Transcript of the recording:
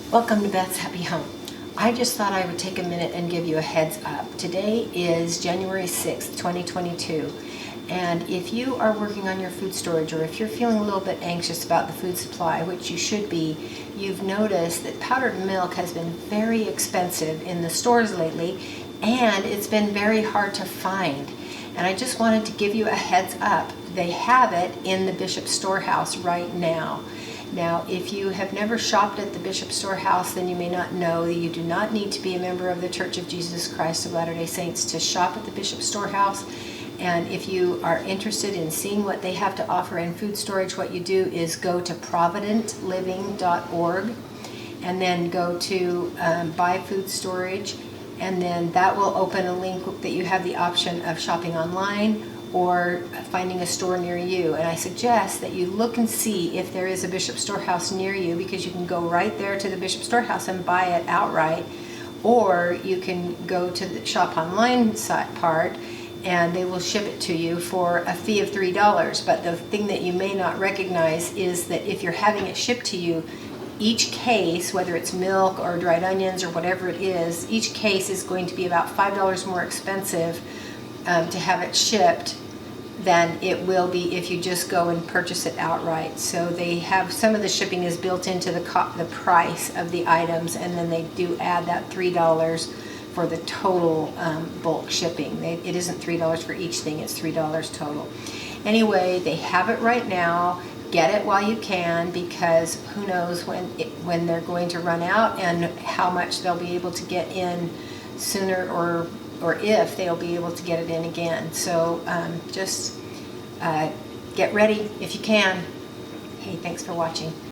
Welcome to Beth's Happy Home. I just thought I would take a minute and give you a heads up. Today is January 6th, 2022, and if you are working on your food storage or if you're feeling a little bit anxious about the food supply, which you should be, you've noticed that powdered milk has been very expensive in the stores lately, and it's been very hard to find. And I just wanted to give you a heads up. They have it in the Bishop Storehouse right now. Now, if you have never shopped at the Bishop Storehouse, then you may not know that you do not need to be a member of the Church of Jesus Christ of Latter-day Saints to shop at the Bishop Storehouse. And if you are interested in seeing what they have to offer in food storage, what you do is go to providentliving.org and then go to Buy Food Storage, and then that will open a link that you have the option of shopping online or finding a store near you. And I suggest that you look and see if there is a Bishop Storehouse near you, because you can go right there to the Bishop Storehouse and buy it outright, or you can go to the shop online site part and they will ship it to you for a fee of $3. But the thing that you may not recognize is that if you're having it shipped to you, each case, whether it's milk or dried onions or whatever it is, each case is going to be about $5 more expensive to have it shipped than it will be if you just go and purchase it outright. So they have, some of the shipping is built into the price of the items, and then they do add that $3 for the total bulk shipping. It isn't $3 for each thing, it's $3 total. Anyway, they have it right now. Get it while you can, because who knows when they're going to run out and how much they'll be able to get in sooner, or if they'll be able to get it in again. So just get ready if you can. Hey, thanks for watching.